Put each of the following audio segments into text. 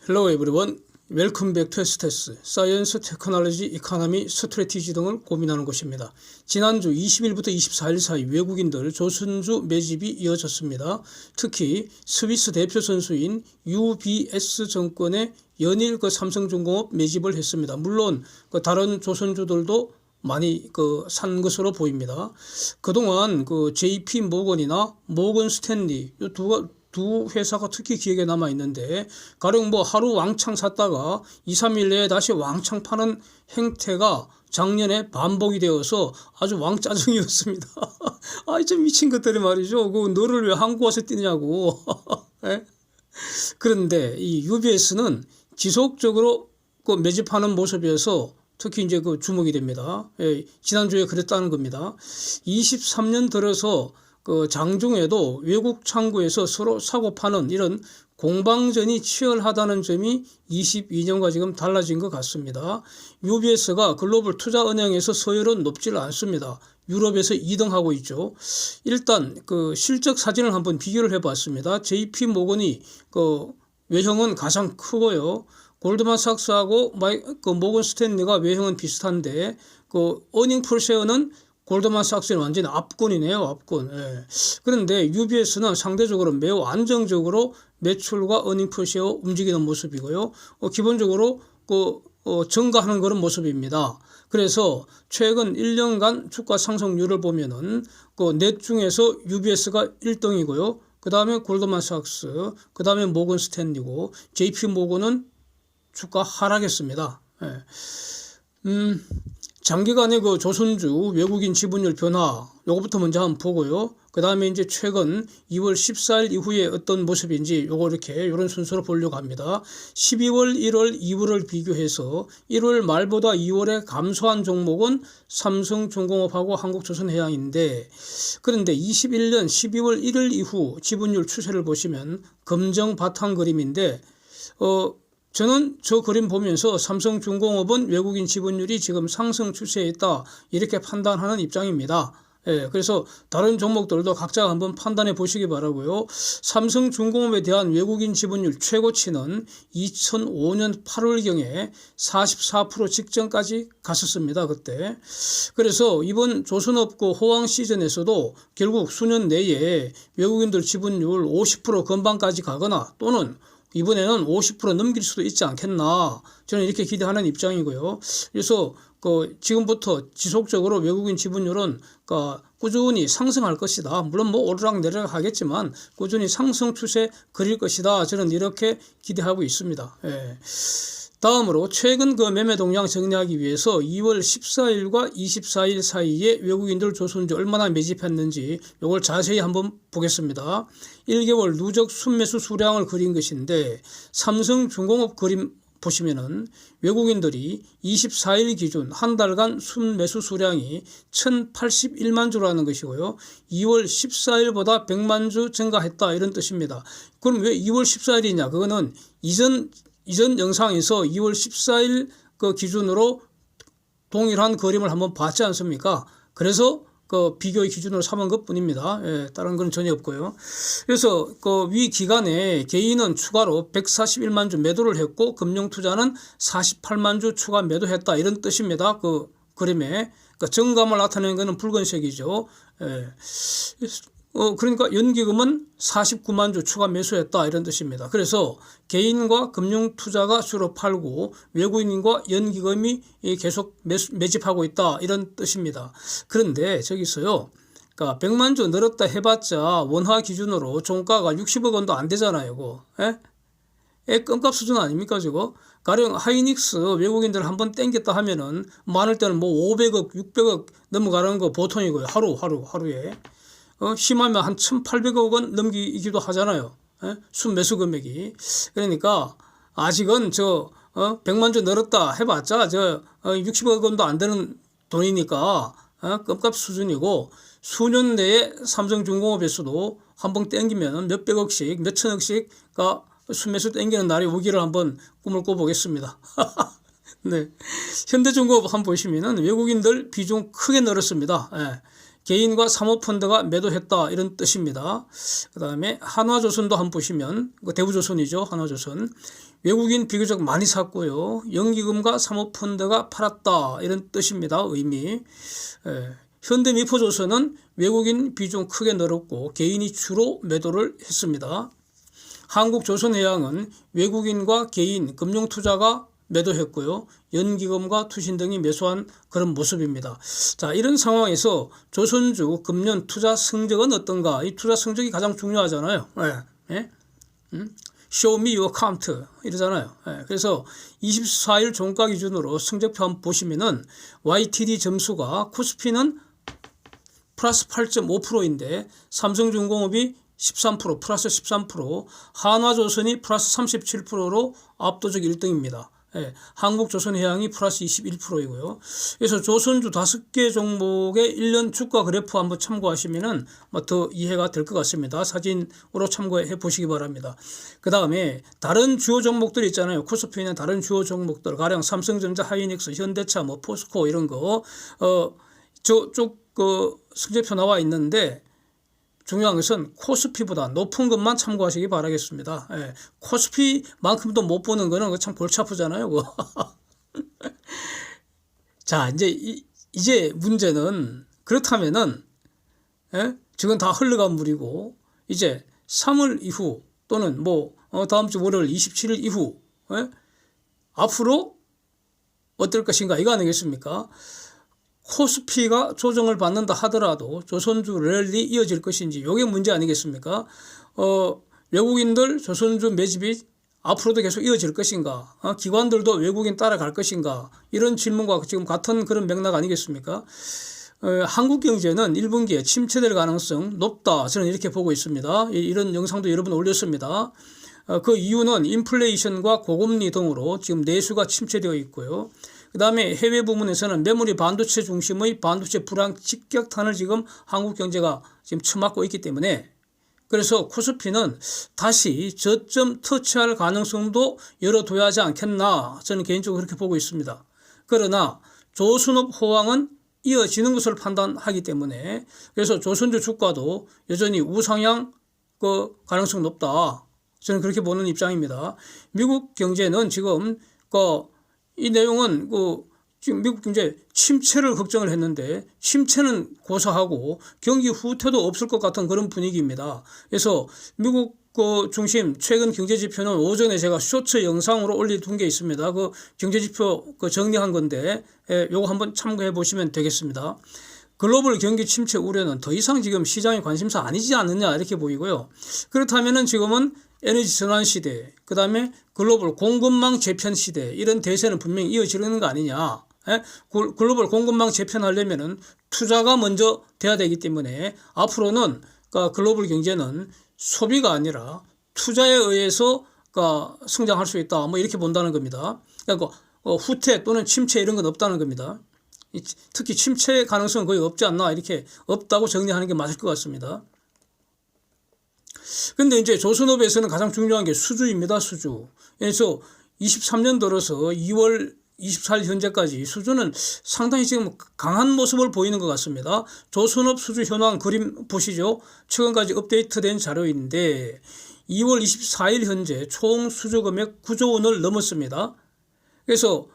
Hello everyone. Welcome back to STS, Science, Technology, Economy, Strategy 등을 고민하는 곳입니다. 지난주 20일부터 24일 사이 외국인들 조선주 매집이 이어졌습니다. 특히 스위스 대표 선수인 UBS 정권의 연일 삼성중공업 매집을 했습니다. 물론 다른 조선주들도 많이 산 것으로 보입니다. 그동안 JP 모건이나 모건 스탠리 두 회사가 특히 기억에 남아 있는데, 가령 하루 왕창 샀다가 2, 3일 내에 다시 왕창 파는 행태가 작년에 반복이 되어서 아주 왕짜증이었습니다. 좀 미친 것들이 말이죠. 너를 왜 한국 와서 뛰냐고. 그런데 이 UBS는 지속적으로 매집하는 모습에서 특히 이제 주목이 됩니다. 지난주에 그랬다는 겁니다. 23년 들어서 장중에도 외국 창구에서 서로 사고 파는 이런 공방전이 치열하다는 점이 22년과 지금 달라진 것 같습니다. UBS가 글로벌 투자은행에서 서열은 높지를 않습니다. 유럽에서 2등하고 있죠. 일단 실적 사진을 한번 비교를 해봤습니다. JP 모건이 외형은 가장 크고요. 골드만삭스하고 모건 스탠리가 외형은 비슷한데 어닝 퍼시어는 골드만삭스는 완전히 압권이네요. 압권. 그런데 UBS는 상대적으로 매우 안정적으로 매출과 어닝 퍼시어 움직이는 모습이고요. 기본적으로 증가하는 그런 모습입니다. 그래서 최근 1년간 주가 상승률을 보면은 넷 중에서 UBS가 1등이고요. 그 다음에 골드만삭스, 그 다음에 모건 스탠리고, JP 모건은 주가 하락했습니다. 장기간의 조선주 외국인 지분율 변화, 요거부터 먼저 한번 보고요. 그 다음에 이제 최근 2월 14일 이후에 어떤 모습인지 이런 순서로 보려고 합니다. 12월, 1월, 2월을 비교해서 1월 말보다 2월에 감소한 종목은 삼성중공업하고 한국조선해양인데, 그런데 21년 12월 1일 이후 지분율 추세를 보시면 검정 바탕 그림인데, 저는 저 그림 보면서 삼성중공업은 외국인 지분율이 지금 상승 추세에 있다, 이렇게 판단하는 입장입니다. 그래서 다른 종목들도 각자 한번 판단해 보시기 바라고요. 삼성중공업에 대한 외국인 지분율 최고치는 2005년 8월경에 44% 직전까지 갔었습니다. 그때. 그래서 이번 조선업고 호황 시즌에서도 결국 수년 내에 외국인들 지분율 50% 근방까지 가거나 또는 이번에는 50% 넘길 수도 있지 않겠나, 저는 이렇게 기대하는 입장이고요. 그래서 지금부터 지속적으로 외국인 지분율은 꾸준히 상승할 것이다. 물론 오르락내리락 하겠지만 꾸준히 상승 추세 그릴 것이다. 저는 이렇게 기대하고 있습니다. 다음으로 최근 매매 동향 정리하기 위해서 2월 14일과 24일 사이에 외국인들 조선주 얼마나 매집했는지 이걸 자세히 한번 보겠습니다. 1개월 누적 순매수 수량을 그린 것인데, 삼성중공업 그림 보시면은 외국인들이 24일 기준 한 달간 순매수 수량이 1081만 주라는 것이고요. 2월 14일보다 100만 주 증가했다, 이런 뜻입니다. 그럼 왜 2월 14일이냐? 그거는 이전 영상에서 2월 14일 기준으로 동일한 그림을 한번 봤지 않습니까? 그래서 비교의 기준으로 삼은 것 뿐입니다. 다른 건 전혀 없고요. 그래서 위 기간에 개인은 추가로 141만 주 매도를 했고, 금융투자는 48만 주 추가 매도했다, 이런 뜻입니다. 그림에. 정감을 나타내는 것은 붉은색이죠. 그러니까 연기금은 49만 주 추가 매수했다, 이런 뜻입니다. 그래서 개인과 금융투자가 주로 팔고 외국인과 연기금이 계속 매집하고 있다, 이런 뜻입니다. 그런데 저기서요, 100만 주 늘었다 해봤자 원화 기준으로 종가가 60억 원도 안 되잖아요. 껌값 수준 아닙니까 저거? 가령 하이닉스 외국인들 한번 땡겼다 하면은 많을 때는 500억, 600억 넘어가는 거 보통이고요. 하루에. 심하면 한 1,800억 원 넘기기도 하잖아요. 순매수 금액이. 그러니까 아직은 100만 주 늘었다 해봤자 60억 원도 안 되는 돈이니까 껌값 수준이고, 수년 내에 삼성중공업에서도 한번 땡기면 몇백억씩, 몇천억씩가 순매수 땡기는 날이 오기를 한번 꿈을 꿔보겠습니다. 네. 현대중공업 한번 보시면은 외국인들 비중 크게 늘었습니다. 개인과 사모펀드가 매도했다 이런 뜻입니다. 그 다음에 한화조선도 한번 보시면 대우조선이죠. 한화조선. 외국인 비교적 많이 샀고요. 연기금과 사모펀드가 팔았다 이런 뜻입니다. 의미. 현대미포조선은 외국인 비중 크게 늘었고 개인이 주로 매도를 했습니다. 한국조선해양은 외국인과 개인, 금융투자가 매도했고요. 연기금과 투신 등이 매수한 그런 모습입니다. 자, 이런 상황에서 조선주 금년 투자 성적은 어떤가? 이 투자 성적이 가장 중요하잖아요. Show me your account 이러잖아요. 그래서 24일 종가 기준으로 성적표 한번 보시면은 YTD 점수가 코스피는 플러스 8.5%인데 삼성중공업이 13% 플러스 13%, 한화조선이 플러스 37%로 압도적 1등입니다. 한국조선해양이 플러스 21%이고요. 그래서 조선주 5개 종목의 1년 주가 그래프 한번 참고하시면은 더 이해가 될 것 같습니다. 사진으로 참고해 보시기 바랍니다. 그 다음에 다른 주요 종목들 있잖아요. 코스피에 있는 다른 주요 종목들, 가령 삼성전자, 하이닉스, 현대차, 포스코 이런 거, 저쪽 성적표 나와 있는데 중요한 것은 코스피보다 높은 것만 참고하시기 바라겠습니다. 코스피만큼도 못 보는 거는 참 골치 아프잖아요. 자, 이제 문제는 그렇다면은 지금 다 흘러간 물이고 이제 3월 이후 또는 다음 주 월요일 27일 이후 앞으로 어떨 것인가 이거 아니겠습니까? 코스피가 조정을 받는다 하더라도 조선주 랠리 이어질 것인지 이게 문제 아니겠습니까? 외국인들 조선주 매집이 앞으로도 계속 이어질 것인가? 기관들도 외국인 따라갈 것인가? 이런 질문과 지금 같은 그런 맥락 아니겠습니까? 한국 경제는 1분기에 침체될 가능성 높다. 저는 이렇게 보고 있습니다. 이런 영상도 여러 번 올렸습니다. 그 이유는 인플레이션과 고금리 등으로 지금 내수가 침체되어 있고요. 그 다음에 해외 부문에서는 메모리 반도체 중심의 반도체 불황 직격탄을 지금 한국 경제가 지금 처맞고 있기 때문에 그래서 코스피는 다시 저점 터치할 가능성도 열어둬야 하지 않겠나 저는 개인적으로 그렇게 보고 있습니다. 그러나 조선업 호황은 이어지는 것을 판단하기 때문에 그래서 조선주 주가도 여전히 우상향 가능성 높다. 저는 그렇게 보는 입장입니다. 미국 경제는 지금 이 내용은 지금 미국 경제 침체를 걱정을 했는데 침체는 고사하고 경기 후퇴도 없을 것 같은 그런 분위기입니다. 그래서 미국 중심 최근 경제지표는 오전에 제가 쇼츠 영상으로 올려둔 게 있습니다. 그 경제지표 정리한 건데 요거 한번 참고해 보시면 되겠습니다. 글로벌 경기 침체 우려는 더 이상 지금 시장의 관심사 아니지 않느냐 이렇게 보이고요. 그렇다면은 지금은 에너지 전환 시대, 그 다음에 글로벌 공급망 재편 시대 이런 대세는 분명히 이어지는 거 아니냐. 글로벌 공급망 재편하려면은 투자가 먼저 돼야 되기 때문에 앞으로는 글로벌 경제는 소비가 아니라 투자에 의해서 성장할 수 있다. 이렇게 본다는 겁니다. 그러니까 후퇴 또는 침체 이런 건 없다는 겁니다. 특히 침체 가능성은 거의 없지 않나 이렇게 없다고 정리하는 게 맞을 것 같습니다. 근데 이제 조선업에서는 가장 중요한 게 수주입니다. 수주. 그래서 23년 들어서 2월 24일 현재까지 수주는 상당히 지금 강한 모습을 보이는 것 같습니다. 조선업 수주 현황 그림 보시죠. 최근까지 업데이트된 자료인데 2월 24일 현재 총 수주 금액 9조 원을 넘었습니다. 그래서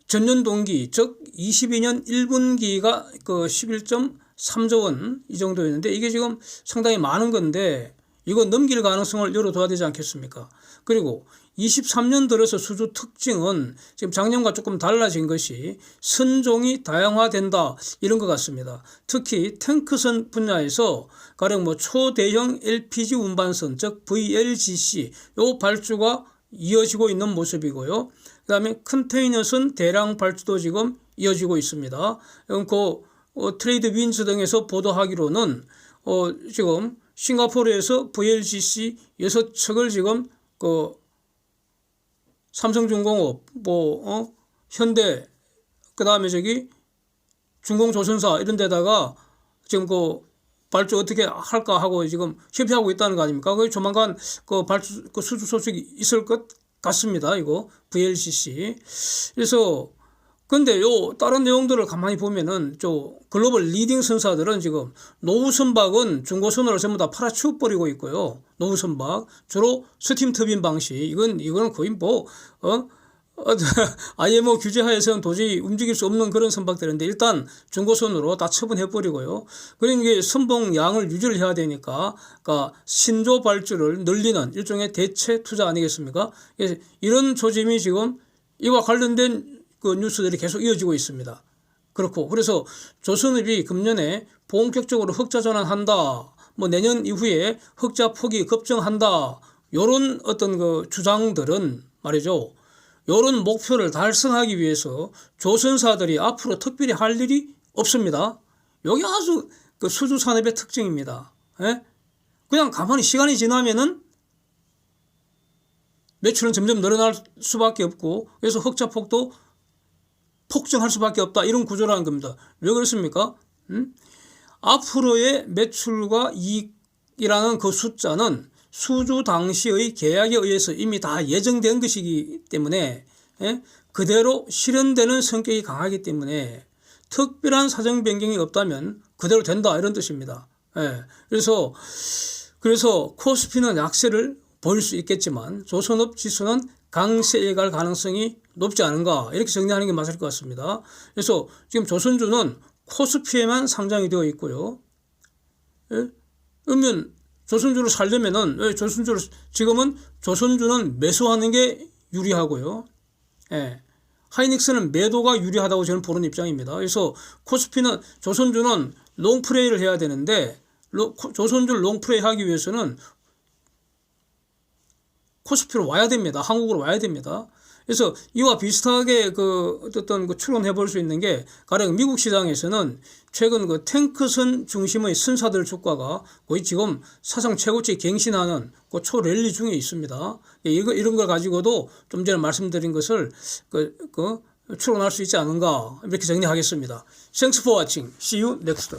전년 동기 즉 22년 1분기가 11.3조 원 이 정도였는데 이게 지금 상당히 많은 건데 이거 넘길 가능성을 열어둬야 되지 않겠습니까? 그리고 23년 들어서 수주 특징은 지금 작년과 조금 달라진 것이 선종이 다양화된다 이런 것 같습니다. 특히 탱크선 분야에서 가령 초대형 LPG 운반선 즉 VLGC 요 발주가 이어지고 있는 모습이고요. 그 다음에 컨테이너선 대량 발주도 지금 이어지고 있습니다. 트레이드 윈즈 등에서 보도하기로는 지금 싱가포르에서 VLGC 6척을 지금 삼성중공업, 현대, 그 다음에 중공조선사 이런 데다가 지금 발주 어떻게 할까 하고 지금 협의하고 있다는 거 아닙니까? 조만간 수주 소식이 있을 것 같습니다. 이거 VLGC. 그래서 근데 요 다른 내용들을 가만히 보면은 저 글로벌 리딩 선사들은 지금 노후 선박은 중고선으로 전부 다 팔아치워 버리고 있고요. 노후 선박 주로 스팀 터빈 방식 이거는 거의 뭐 IMO 규제하에서는 도저히 움직일 수 없는 그런 선박들인데 일단 중고선으로 다 처분해 버리고요. 그러니까 선봉 양을 유지를 해야 되니까 그러니까 신조 발주를 늘리는 일종의 대체 투자 아니겠습니까? 이런 조짐이 지금 이와 관련된 그 뉴스들이 계속 이어지고 있습니다. 그렇고 그래서 조선업이 금년에 본격적으로 흑자 전환한다. 뭐 내년 이후에 흑자 폭이 급증한다. 요런 어떤 그 주장들은 말이죠. 요런 목표를 달성하기 위해서 조선사들이 앞으로 특별히 할 일이 없습니다. 여기 아주 그 수주 산업의 특징입니다. 예? 그냥 가만히 시간이 지나면은 매출은 점점 늘어날 수밖에 없고 그래서 흑자 폭도 폭증할 수밖에 없다. 이런 구조라는 겁니다. 왜 그렇습니까? 앞으로의 매출과 이익이라는 그 숫자는 수주 당시의 계약에 의해서 이미 다 예정된 것이기 때문에 그대로 실현되는 성격이 강하기 때문에 특별한 사정 변경이 없다면 그대로 된다. 이런 뜻입니다. 그래서 코스피는 약세를 보일 수 있겠지만 조선업 지수는 강세에 갈 가능성이 높지 않은가 이렇게 정리하는 게 맞을 것 같습니다. 그래서 지금 조선주는 코스피에만 상장이 되어 있고요. 그러면 조선주를 살려면은 지금은 조선주는 매수하는 게 유리하고요. 하이닉스는 매도가 유리하다고 저는 보는 입장입니다. 그래서 코스피는 조선주는 롱플레이를 해야 되는데 조선주를 롱플레이 하기 위해서는 코스피로 와야 됩니다. 한국으로 와야 됩니다. 그래서 이와 비슷하게 어떤 추론해 볼 수 있는 게 가령 미국 시장에서는 최근 그 탱크선 중심의 선사들 주가가 거의 지금 사상 최고치 갱신하는 그 초랠리 중에 있습니다. 이런 걸 가지고도 좀 전에 말씀드린 것을 추론할 수 있지 않은가 이렇게 정리하겠습니다. Thanks for watching. See you next.